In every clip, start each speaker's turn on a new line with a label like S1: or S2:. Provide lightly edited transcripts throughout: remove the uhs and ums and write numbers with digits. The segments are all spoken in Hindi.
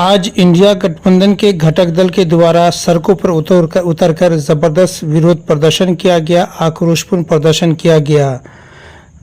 S1: आज इंडिया गठबंधन के घटक दल के द्वारा सड़कों पर उतरकर जबरदस्त विरोध प्रदर्शन किया गया, आक्रोशपूर्ण प्रदर्शन किया गया।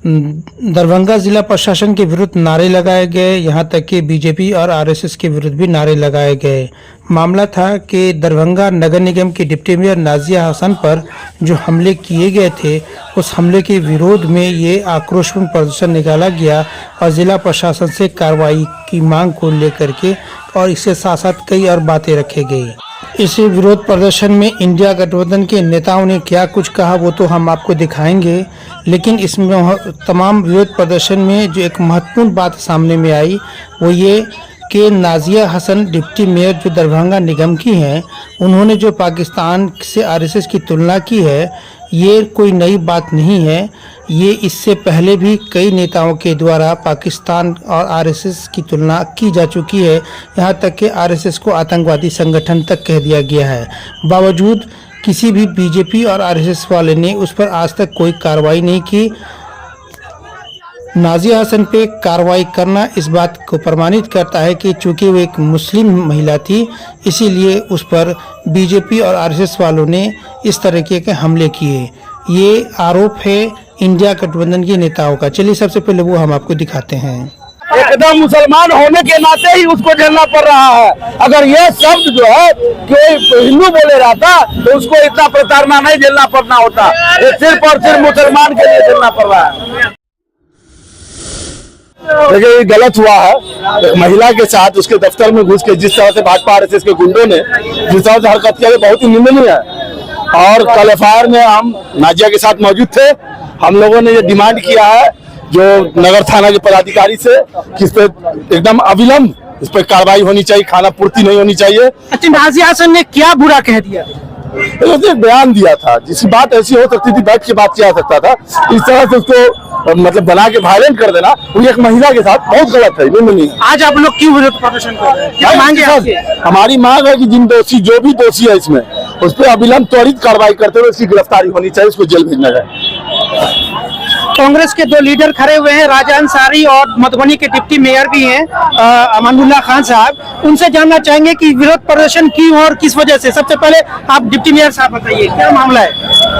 S1: दरभंगा जिला प्रशासन के विरुद्ध नारे लगाए गए, यहां तक कि बीजेपी और आरएसएस के विरुद्ध भी नारे लगाए गए। मामला था कि दरभंगा नगर निगम की डिप्टी मेयर नाजिया हसन पर जो हमले किए गए थे, उस हमले के विरोध में ये आक्रोशपूर्ण प्रदर्शन निकाला गया और जिला प्रशासन से कार्रवाई की मांग को लेकर के और इसके साथ साथ कई और बातें रखी गई। इसी विरोध प्रदर्शन में इंडिया गठबंधन के नेताओं ने क्या कुछ कहा वो तो हम आपको दिखाएंगे, लेकिन इसमें तमाम विरोध प्रदर्शन में जो एक महत्वपूर्ण बात सामने में आई वो ये कि नाजिया हसन डिप्टी मेयर जो दरभंगा निगम की हैं, उन्होंने जो पाकिस्तान से आरएसएस की तुलना की है, ये कोई नई बात नहीं है। ये इससे पहले भी कई नेताओं के द्वारा पाकिस्तान और आरएसएस की तुलना की जा चुकी है, यहाँ तक कि आरएसएस को आतंकवादी संगठन तक कह दिया गया है। बावजूद किसी भी बीजेपी और आरएसएस वाले ने उस पर आज तक कोई कार्रवाई नहीं की। नाजिया हसन पे कार्रवाई करना इस बात को प्रमाणित करता है कि चूंकि वो एक मुस्लिम महिला थी, इसीलिए उस पर बीजेपी और आरएसएस वालों ने इस तरीके के हमले किए। ये आरोप है इंडिया गठबंधन के नेताओं का। चलिए सबसे पहले वो हम आपको दिखाते हैं।
S2: एकदम मुसलमान होने के नाते ही उसको झेलना पड़ रहा है। अगर ये शब्द जो है कोई हिंदू बोले रहा था तो उसको इतना प्रताड़ना नहीं झेलना पड़ना होता। ये सिर्फ और सिर्फ मुसलमान के लिए झेलना पड़ रहा है। देखिए ये गलत हुआ है। एक महिला के साथ उसके दफ्तर में घुस के जिस तरह से भाजपा आरएसएस के गुंडों ने जिस तरह से हरकत किया, बहुत ही निंदनीय है। और कल एफआईआर में हम नाजिया के साथ मौजूद थे। हम लोगों ने ये डिमांड किया है जो नगर थाना के पदाधिकारी से कि इस पे एकदम अविलंब इस पे कार्रवाई होनी चाहिए, खाना पूर्ति नहीं होनी चाहिए।
S1: अच्छा, नाजिया हसन ने क्या बुरा कह दिया?
S2: उसने बयान दिया था, जिसकी बात ऐसी हो सकती थी बैठ के बात किया सकता था। इस तरह से उसको मतलब बना के वायलेंट कर देना वो एक महिला के साथ बहुत गलत है। नहीं,
S1: आज आप लोग क्यों विरोध प्रदर्शन कर रहे हैं? क्या मांगे आपसे?
S2: हमारी मांग है कि जो भी दोषी है इसमें उस पर अविलंब त्वरित कार्रवाई करते हुए उसकी गिरफ्तारी होनी चाहिए, उसको जेल भेजना जाए।
S1: कांग्रेस के दो लीडर खड़े हुए हैं, राजा अंसारी और मधुबनी के डिप्टी मेयर भी हैं अमानुल्लाह खान साहब। उनसे जानना चाहेंगे कि विरोध प्रदर्शन क्यों और किस वजह से। सबसे पहले आप डिप्टी मेयर साहब बताइए, क्या मामला है?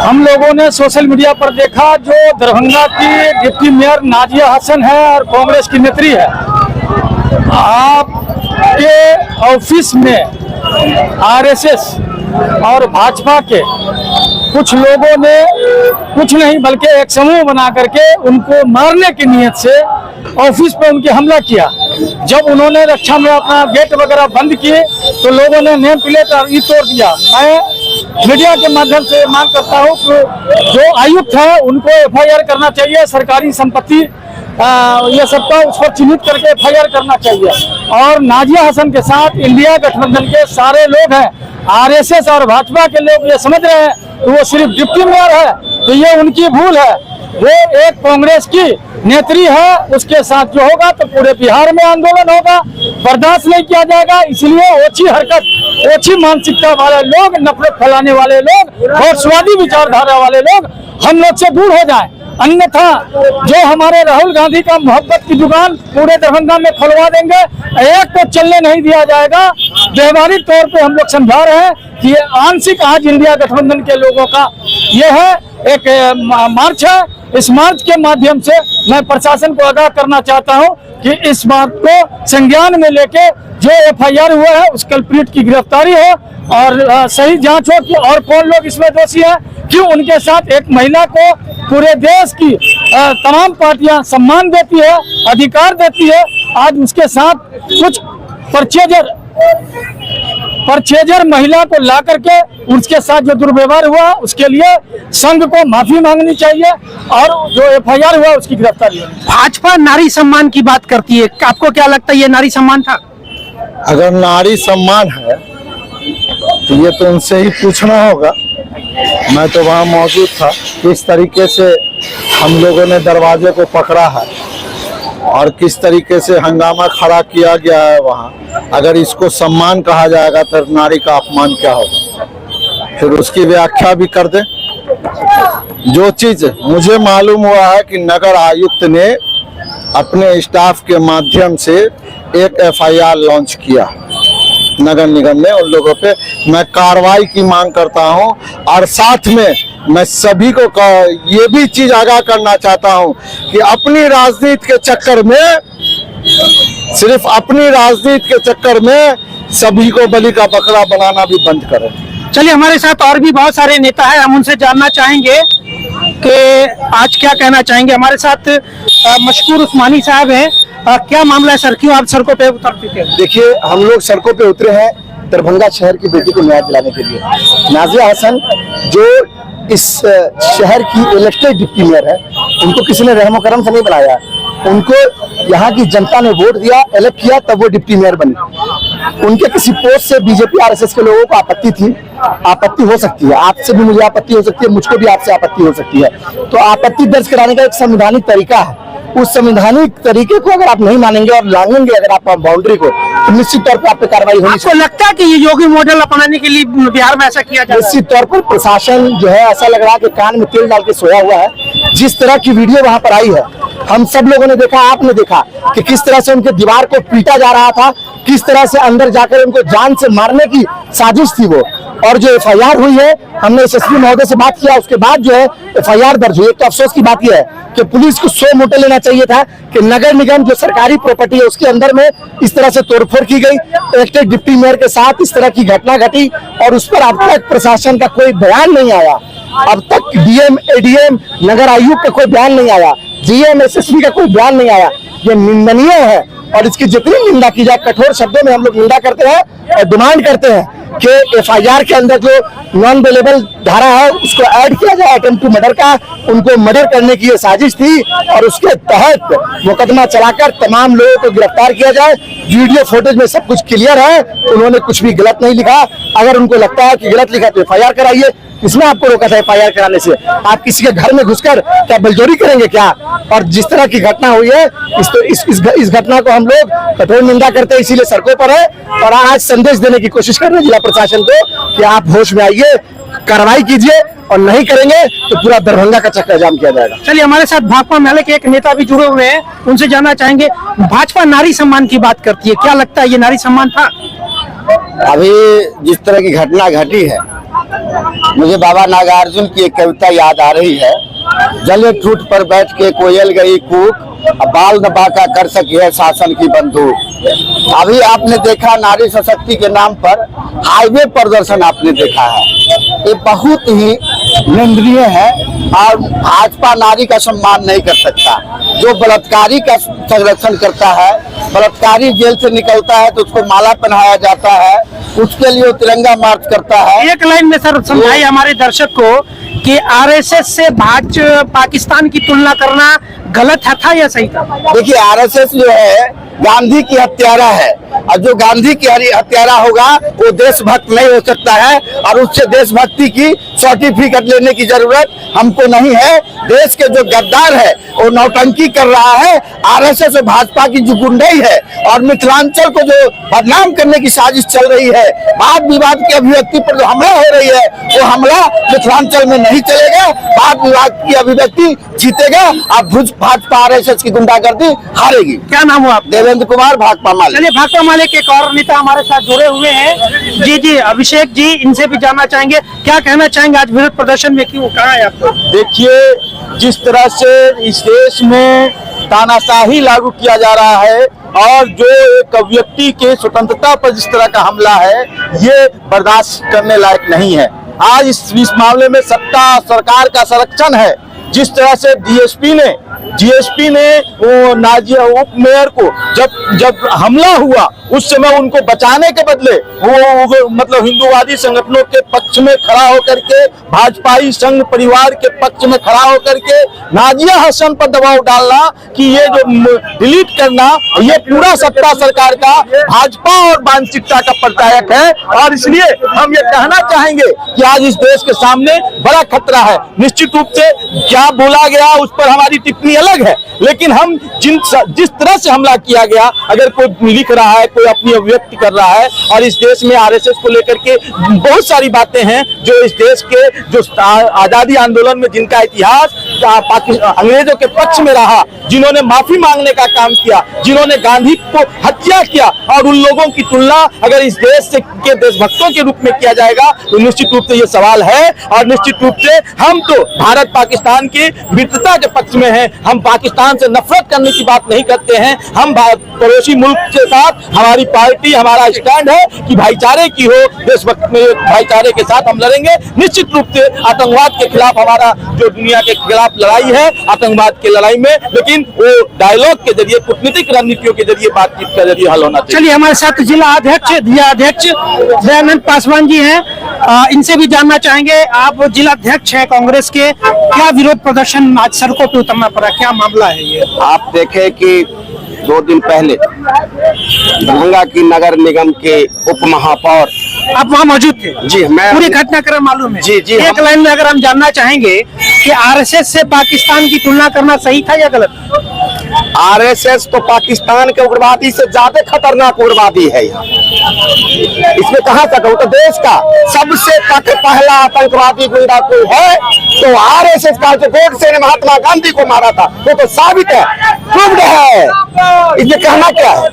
S2: हम लोगों ने सोशल मीडिया पर देखा जो दरभंगा की डिप्टी मेयर नाजिया हसन है और कांग्रेस की नेत्री है, आपके ऑफिस में आरएसएस और भाजपा के कुछ लोगों ने कुछ नहीं बल्कि एक समूह बना करके उनको मारने की नीयत से ऑफिस पे उनके हमला किया। जब उन्होंने रक्षा में अपना गेट वगैरह बंद किए तो लोगों ने नेम प्लेट ये तोड़ दिया। मैं मीडिया के माध्यम से मांग करता हूं कि जो आयुक्त है उनको एफआईआर करना चाहिए। सरकारी संपत्ति ये सबका उस पर चिन्हित करके एफआईआर करना चाहिए। और नाजिया हसन के साथ इंडिया गठबंधन के सारे लोग हैं, आरएसएस और भाजपा के लोग ये समझ रहे हैं तो वो सिर्फ डिप्टी मेयर है, तो ये उनकी भूल है। वो एक कांग्रेस की नेत्री है, उसके साथ जो होगा तो पूरे बिहार में आंदोलन होगा, बर्दाश्त नहीं किया जाएगा। इसलिए ओछी हरकत, ओछी मानसिकता वाले लोग, नफरत फैलाने वाले लोग और स्वादी विचारधारा वाले लोग हम लोग से दूर हो जाएं। अन्यथा जो हमारे राहुल गांधी का मोहब्बत की दुकान पूरे दरभंगा में खुलवा देंगे, एक को चलने नहीं दिया जाएगा। व्यवहारिक तौर पे हम लोग समझा रहे हैं कि ये आंशिक आज इंडिया गठबंधन के लोगों का ये है एक मार्च है। इस मार्च के माध्यम से मैं प्रशासन को आगाह करना चाहता हूं कि इस बात को संज्ञान में लेके जो एफआईआर हुआ है उस कल्प्रिट की गिरफ्तारी हो और सही जांच हो कि और कौन लोग इसमें दोषी है, क्यों उनके साथ एक महिला को पूरे देश की तमाम पार्टियां सम्मान देती है, अधिकार देती है। आज उसके साथ कुछ परचेजर महिला को ला करके उसके साथ जो दुर्व्यवहार हुआ उसके लिए संघ को माफी मांगनी चाहिए और जो एफआईआर हुआ उसकी गिरफ्तारी।
S1: भाजपा नारी सम्मान की बात करती है, आपको क्या लगता है ये नारी सम्मान था?
S2: अगर नारी सम्मान है तो ये तो उनसे ही पूछना होगा। मैं तो वहाँ मौजूद था, किस तरीके से हम लोगों ने दरवाजे को पकड़ा है और किस तरीके से हंगामा खड़ा किया गया है वहाँ। अगर इसको सम्मान कहा जाएगा तो नारी का अपमान क्या होगा? फिर उसकी व्याख्या भी कर दें। जो चीज मुझे मालूम हुआ है कि नगर आयुक्त ने अपने स्टाफ के माध्यम से एक एफआईआर लॉन्च किया
S3: नगर निगम में, उन लोगों पे मैं कार्रवाई की मांग करता हूं। और साथ में मैं सभी को ये भी चीज आगाह करना चाहता हूं कि अपनी राजनीति के चक्कर में, सिर्फ अपनी राजनीति के चक्कर में सभी को बलि का बकरा बनाना भी बंद करें।
S1: चलिए, हमारे साथ और भी बहुत सारे नेता हैं, हम उनसे जानना चाहेंगे कि आज क्या कहना चाहेंगे। हमारे साथ मशकूर उस्मानी साहब हैं। क्या मामला है सर, क्यों आप सड़कों पे उतर चुके हैं?
S4: देखिए, हम लोग सड़कों पे उतरे हैं दरभंगा शहर की बेटी को न्याय दिलाने के लिए। नाजिया हसन जो इस शहर की इलेक्टेड डिप्टी मेयर है, उनको किसी ने रहमो करम से नहीं बनाया, उनको यहाँ की जनता ने वोट दिया, इलेक्ट किया, तब वो डिप्टी मेयर बनी। उनके किसी पोस्ट से बीजेपी आरएसएस के लोगों को आपत्ति थी। आपत्ति हो सकती है, आपसे भी मुझे आपत्ति हो सकती है, मुझको भी आपसे आपत्ति हो सकती है। तो आपत्ति दर्ज कराने का एक संवैधानिक तरीका है। उस संवैधानिक तरीके को अगर आप नहीं मानेंगे और लांघेंगे अगर आप बाउंड्री को, तो निश्चित तौर पर आप पे कार्रवाई होगी।
S1: आपको लगता है कि ये योगी मॉडल अपनाने के लिए बिहार में ऐसा किया जा रहा है?
S4: निश्चित तौर पर प्रशासन जो है, ऐसा लग रहा है कि कान में तेल डाल के सोया हुआ है। जिस तरह की वीडियो वहां पर आई है, हम सब लोगों ने देखा, आपने देखा कि किस तरह से उनके दीवार को पीटा जा रहा था, किस तरह से अंदर जाकर उनको जान से मारने की साजिश थी वो। और जो एफआईआर हुई है, हमने एसएसपी महोदय से बात किया, उसके बाद जो है एफआईआर दर्ज हुई। एक तो अफसोस की बात यह है कि पुलिस को 100 मोटे लेना चाहिए था कि नगर निगम जो सरकारी प्रॉपर्टी है उसके अंदर में इस तरह से तोड़फोड़ की गई, इलेक्टेड डिप्टी मेयर के साथ इस तरह की घटना घटी और उस पर अब तक प्रशासन का कोई बयान नहीं आया। अब तक डीएम, एडीएम, नगर आयुक्त का कोई बयान नहीं आया, जीएम, एसएसपी का कोई बयान नहीं आया। ये निंदनीय है और इसकी जितनी निंदा की जाए, कठोर शब्दों में हम लोग निंदा करते हैं और डिमांड करते हैं कि एफआईआर के अंदर जो नॉन बेलेबल धारा है उसको ऐड किया जाए, अटेम्प्ट टू मर्डर का। उनको मर्डर करने की ये साजिश थी और उसके तहत मुकदमा चलाकर तमाम लोगों को गिरफ्तार किया जाए। वीडियो फुटेज में सब कुछ क्लियर है, उन्होंने कुछ भी गलत नहीं लिखा। अगर उनको लगता है कि गलत लिखा तो एफआईआर कराइए। किसने आपको रोका था एफआईआर कराने से? आप किसी के घर में घुसकर क्या बलजोरी करेंगे क्या? और जिस तरह की घटना हुई है, इस घटना को हम लोग कठोर निंदा करते हैं, इसीलिए सड़कों पर है। और आज संदेश देने की कोशिश कर रहे हैं जिला प्रशासन को कि आप होश में आइए, कार्रवाई कीजिए, और नहीं करेंगे तो पूरा दरभंगा का चक्कर जाम किया जाएगा।
S1: चलिए, हमारे साथ भाकपा माले के एक नेता भी जुड़े हुए हैं, उनसे जानना चाहेंगे। भाजपा नारी सम्मान की बात करती है, क्या लगता है ये नारी सम्मान था?
S3: अभी जिस तरह की घटना घटी है, मुझे बाबा नागार्जुन की एक कविता याद आ रही है। जले ठूठ पर बैठ के कोयल गई कूक, बाल न बाका कर सकी है शासन की बंदूक। अभी आपने देखा नारी शक्ति के नाम पर हाईवे प्रदर्शन आपने देखा है, ये बहुत ही निंदनीय है और भाजपा नारी का सम्मान नहीं कर सकता। जो बलात्कारी का संरक्षण करता है, बलात्कारी जेल से निकलता है तो उसको माला पहनाया जाता है, उसके लिए तिरंगा मार्च करता है।
S1: एक लाइन में सर समझाइए हमारे दर्शक को कि आरएसएस से पाकिस्तान की तुलना करना गलत था या सही था?
S3: देखिए, आरएसएस जो है गांधी की हत्यारा है और जो गांधी की हत्यारा होगा वो देशभक्त नहीं हो सकता है और उससे देशभक्ति की सर्टिफिकेट लेने की जरूरत हमको नहीं है। देश के जो गद्दार है वो नौटंकी कर रहा है, आरएसएस और भाजपा की जो गुंडई है और मिथिलांचल को जो बदनाम करने की साजिश चल रही है, वाद विवाद की अभिव्यक्ति पर जो हमला हो रही है वो हमला मिथिलांचल में नहीं चलेगा। वाद विवाद की अभिव्यक्ति जीतेगा और भाजपा आरएसएस की गुंडागर्दी हारेगी।
S1: क्या नाम हुआ?
S3: देवेंद्र कुमार, भाकपा माले।
S1: चलिए, भाकपा माले के एक और नेता हमारे साथ जुड़े हुए हैं। जी अभिषेक जी, इनसे भी जानना चाहेंगे, क्या कहना चाहेंगे आज विरोध प्रदर्शन में क्यों कहा है आपको?
S5: देखिए, जिस तरह से इस देश में तानाशाही लागू किया जा रहा है और जो एक व्यक्ति के स्वतंत्रता पर जिस तरह का हमला है, ये बर्दाश्त करने लायक नहीं है। आज इस मामले में सत्ता सरकार का संरक्षण है। जिस तरह से जीएसपी ने वो नाजिया उप मेयर को जब हमला हुआ उस समय उनको बचाने के बदले वो मतलब हिंदूवादी संगठनों के पक्ष में खड़ा होकर के, भाजपाई संघ परिवार के पक्ष में खड़ा होकर के नाजिया हसन पर दबाव डालना कि ये जो डिलीट करना, ये पूरा सत्ता सरकार का भाजपा और मानसिकता का परिचायक है। और इसलिए हम ये कहना चाहेंगे कि आज इस देश के सामने बड़ा खतरा है। निश्चित रूप से क्या बोला गया उस पर हमारी टिप्पणी बात ही अलग है। लेकिन हम जिस तरह से हमला किया गया, अगर कोई लिख रहा है, कोई अपनी अभिव्यक्ति कर रहा है, और इस देश में आरएसएस को लेकर के बहुत सारी बातें हैं जो इस देश के जो आजादी आंदोलन में जिनका इतिहास अंग्रेजों के पक्ष में रहा, जिन्होंने माफी मांगने का काम किया, जिन्होंने गांधी को हत्या किया, और उन लोगों की तुलना अगर इस देश के देशभक्तों के रूप में किया जाएगा तो निश्चित रूप से ये सवाल है। और निश्चित रूप से हम तो भारत पाकिस्तान की मित्रता के पक्ष में हैं। हम पाकिस्तान से नफरत करने की बात नहीं करते हैं। हम पड़ोसी मुल्क के साथ, हमारी पार्टी, हमारा स्टैंड है कि भाईचारे की हो, देशभक्त में भाईचारे के साथ हम लड़ेंगे। निश्चित रूप से आतंकवाद के खिलाफ हमारा जो दुनिया के खिलाफ लड़ाई है, आतंकवाद की लड़ाई में, लेकिन वो डायलॉग के जरिए, कूटनीतिक रणनीतियों के जरिए, बातचीत के जरिए हल होना चाहिए।
S1: चलिए, हमारे साथ जिला अध्यक्ष दयानंद पासवान जी हैं, इनसे भी जानना चाहेंगे। आप जिला अध्यक्ष हैं कांग्रेस के, क्या विरोध प्रदर्शन आज सड़कों पे उतरना पड़ा, क्या मामला है ये?
S3: आप देखें कि 2 दिन पहले दरभंगा की नगर निगम के उप महापौर,
S1: आप वहाँ मौजूद थे?
S3: जी, मैं
S1: पूरी घटनाक्रम मालूम है?
S3: जी,
S1: एक लाइन में अगर हम जानना चाहेंगे कि आरएसएस से पाकिस्तान की तुलना करना सही था या गलत?
S3: आरएसएस तो पाकिस्तान के उग्रवादी से ज्यादा खतरनाक उग्रवादी है। यहाँ इसमें कहाँ तक, वो तो देश का सबसे पहला आतंकवादी गुंडा कोई है तो आरएसएस का, जो गोडसे ने महात्मा गांधी को मारा था, वो तो साबित है, प्रूव्ड है। इसमें कहना क्या है?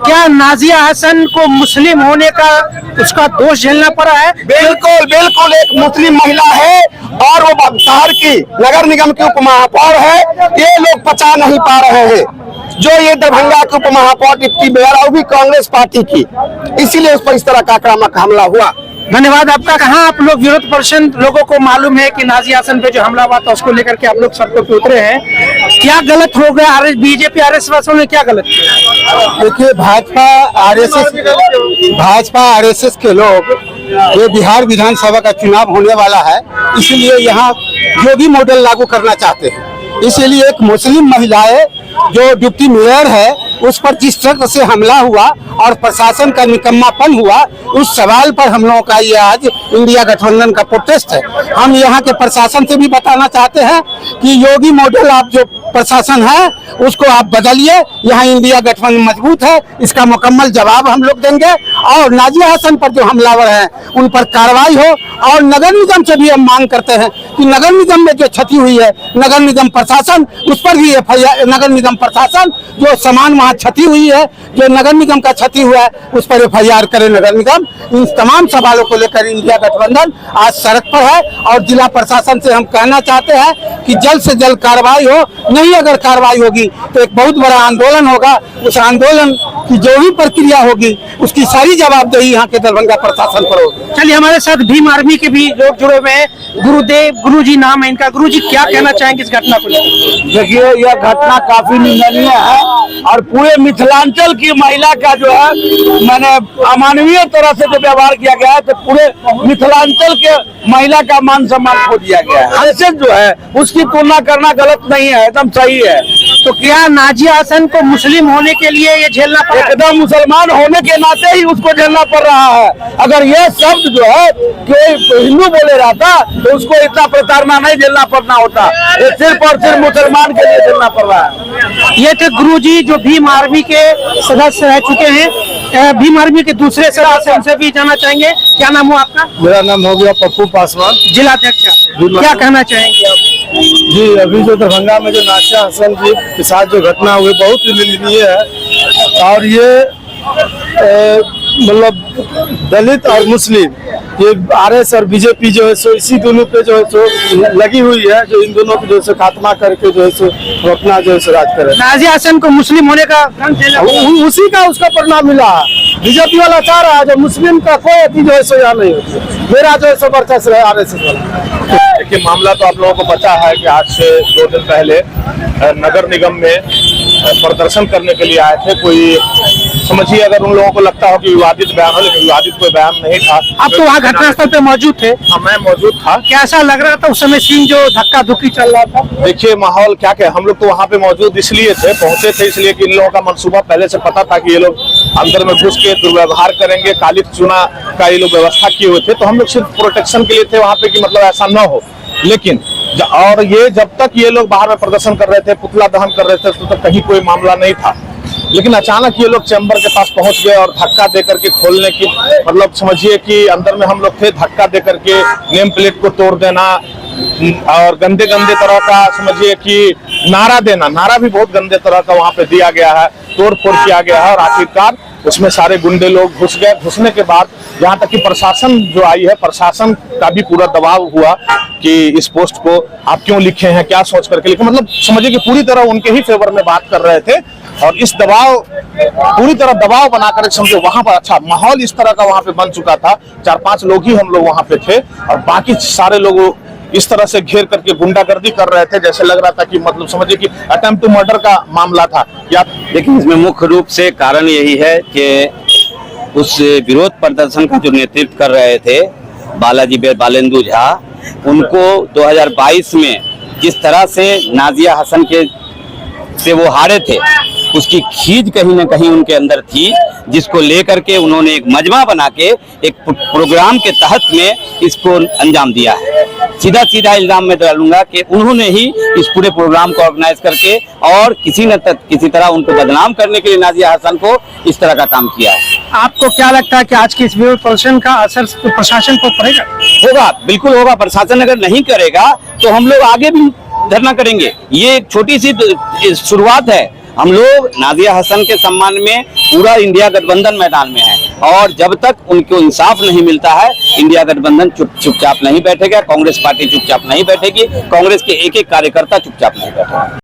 S1: क्या नाजिया हसन को मुस्लिम होने का उसका दोष झेलना पड़ा है?
S3: बिल्कुल बिल्कुल, एक मुस्लिम महिला है और वो शहर की नगर निगम की उप महापौर है। ये लोग पचा नहीं पा रहे हैं जो ये दरभंगा के उप महापौर डिप्टी मेयर, और भी कांग्रेस पार्टी की, इसीलिए उस पर इस तरह का आक्रामक हमला हुआ।
S1: धन्यवाद आपका। कहाँ आप लोग विरोध प्रदर्शन, लोगों को मालूम है कि नाजिया हसन पे जो हमला हुआ था उसको लेकर के आप लोग सड़कों पे उतरे हैं, क्या गलत हो गया? बीजेपी आरएसएस वालों ने क्या गलत किया?
S4: देखिए, भाजपा आरएसएस के लोग, ये बिहार विधानसभा का चुनाव होने वाला है, इसलिए यहाँ योगी मॉडल लागू करना चाहते हैं। इसीलिए एक मुस्लिम महिला है जो डिप्टी मेयर है, उस पर जिस तरह से हमला हुआ और प्रशासन का निकम्मापन हुआ, उस सवाल पर हम लोगों का ये आज इंडिया गठबंधन का प्रोटेस्ट है। हम यहाँ के प्रशासन से भी बताना चाहते हैं कि योगी मॉडल आप जो प्रशासन है उसको आप बदलिए। यहाँ इंडिया गठबंधन मजबूत है, इसका मुकम्मल जवाब हम लोग देंगे। और नाजिया हसन पर जो हमलावर हैं उन पर कार्रवाई हो। और नगर निगम से भी हम मांग करते हैं कि नगर निगम में जो क्षति हुई है, नगर निगम प्रशासन, उस पर भी FIR, नगर निगम प्रशासन जो सामान वहाँ क्षति हुई है, जो नगर निगम का क्षति हुआ है, उस पर FIR करे नगर निगम। इन तमाम सवालों को लेकर इंडिया गठबंधन आज सड़क पर है और जिला प्रशासन से हम कहना चाहते हैं कि जल्द से जल्द कार्रवाई हो। नहीं अगर कार्रवाई होगी तो एक बहुत बड़ा आंदोलन होगा। उस आंदोलन की जो भी प्रक्रिया होगी उसकी सारी जवाबदेही यहाँ के दरभंगा प्रशासन पर होगी।
S1: चलिए, हमारे साथ भीम आर्मी के भी लोग जुड़े हुए हैं। गुरुदेव, गुरुजी नाम है इनका। गुरुजी, क्या कहना चाहेंगे इस घटना को लेकर?
S5: देखिए, यह घटना काफी निंदनीय है और पूरे मिथिलांचल की महिला का जो है, मैंने अमानवीय तरह से जो व्यवहार किया गया है, तो पूरे मिथिलांचल के महिला का मान सम्मान खो दिया गया है। आरएसएस जो है उसकी तुलना करना गलत नहीं है, एकदम सही है।
S1: तो क्या नाजिया हसन को मुस्लिम होने के लिए ये झेलना पड़ा?
S5: एकदम मुसलमान होने के नाते ही उसको झेलना पड़ रहा है। अगर यह शब्द जो है कोई हिंदू बोले रहता तो उसको इतना प्रताड़ना नहीं झेलना पड़ना होता। ये सिर्फ और सिर्फ मुसलमान के लिए झेलना पड़ रहा है।
S1: ये थे गुरुजी जो भीम आर्मी के सदस्य रह चुके हैं। भीम आर्मी के दूसरे सदस्य, उनसे भी जानना चाहेंगे। क्या नाम हो आपका?
S4: मेरा नाम हो गया पप्पू पासवान,
S1: जिला अध्यक्ष। क्या कहना चाहेंगे आप?
S4: जी, अभी जो दरभंगा में जो नाजिया हसन जी के साथ जो घटना हुई बहुत ही निंदनीय है। और ये मतलब दलित और मुस्लिम, ये आरएस और बीजेपी जो है सो इसी दोनों पे जो है सो लगी हुई है, जो इन दोनों को जो है खात्मा करके जो है सो अपना जो है राज करे।
S1: नाजिया हसन को मुस्लिम होने का
S4: उसी का उसका परिणाम मिला। बीजेपी वाला चाह रहा है जो मुस्लिम का कोई अति जो है सो यहाँ नहीं होती है। मेरा जो है सो वर्चस्व है आरएसएस वाला।
S5: देखिए, मामला तो आप लोगों को पता है कि आज से 2 दिन पहले नगर निगम में प्रदर्शन करने के लिए आए थे। कोई समझिए, अगर उन लोगों को लगता हो कि विवादित बयान हो, लेकिन विवादित कोई बयान नहीं था।
S1: आप तो वहाँ घटनास्थल पे मौजूद थे?
S5: हाँ, मैं मौजूद था।
S1: कैसा लग रहा था उस समय सीन जो धक्का धुक्की चल रहा था?
S5: देखिए, माहौल क्या कहे, हम लोग तो वहाँ पे मौजूद इसलिए थे, पहुंचे थे इसलिए कि इन लोगों का मंसूबा पहले से पता था कि ये लोग अंदर में घुस के दुर्व्यवहार करेंगे, काली चुना का ये लोग व्यवस्था किए हुए थे। तो हम लोग सिर्फ प्रोटेक्शन के लिए थे वहाँ पे कि मतलब ऐसा न हो। लेकिन और ये जब तक ये लोग बाहर में प्रदर्शन कर रहे थे, पुतला दहन कर रहे थे, तो तक कहीं कोई मामला नहीं था। लेकिन अचानक ये लोग चैम्बर के पास पहुंच गए और धक्का दे करके खोलने की, मतलब समझिए कि अंदर में हम लोग थे, धक्का दे करके नेम प्लेट को तोड़ देना और गंदे गंदे तरह का समझिए कि नारा देना, नारा भी बहुत गंदे तरह का वहां पे दिया गया है, तोड़ फोड़ किया गया है और आखिरकार उसमें सारे गुंडे लोग घुस गए। घुसने के बाद यहाँ तक कि प्रशासन जो आई है, प्रशासन का भी पूरा दबाव हुआ कि इस पोस्ट को आप क्यों लिखे हैं, क्या सोच करके लिखे, मतलब समझिए कि पूरी तरह उनके ही फेवर में बात कर रहे थे। और इस दबाव, पूरी तरह दबाव बनाकर समझो वहां पर अच्छा माहौल इस तरह का वहां पे बन चुका था। 4-5 लोग ही हम लोग वहां पे थे और बाकी सारे लोग इस तरह से घेर करके गुंडागर्दी कर रहे थे, जैसे लग रहा था कि मतलब समझिए कि अटेम्प्ट टू मर्डर का मामला था। या
S6: लेकिन इसमें मुख्य रूप से कारण यही है कि उस विरोध प्रदर्शन का जो नेतृत्व कर रहे थे बालाजी बालेंदु झा, उनको 2022 में जिस तरह से नाजिया हसन के से वो हारे थे, उसकी खींच कहीं ना कहीं उनके अंदर थी, जिसको लेकर के उन्होंने एक मजमा बना के एक प्रोग्राम के तहत में इसको अंजाम दिया है। सीधा सीधा इल्जाम में डालूंगा कि उन्होंने ही इस पूरे प्रोग्राम को ऑर्गेनाइज करके और किसी तरह उनको बदनाम करने के लिए नाजिया हसन को इस तरह का काम किया है।
S1: आपको क्या लगता है कि आज के इस विरोध प्रदर्शन का असर प्रशासन पर पड़ेगा?
S6: होगा, बिल्कुल होगा। प्रशासन अगर नहीं करेगा तो हम लोग आगे भी धरना करेंगे। ये एक छोटी सी शुरुआत है। हम लोग नाजिया हसन के सम्मान में पूरा इंडिया गठबंधन मैदान में है और जब तक उनको इंसाफ नहीं मिलता है, इंडिया गठबंधन चुपचाप नहीं बैठेगा, कांग्रेस पार्टी चुपचाप नहीं बैठेगी, कांग्रेस के एक एक कार्यकर्ता चुपचाप नहीं बैठेगा।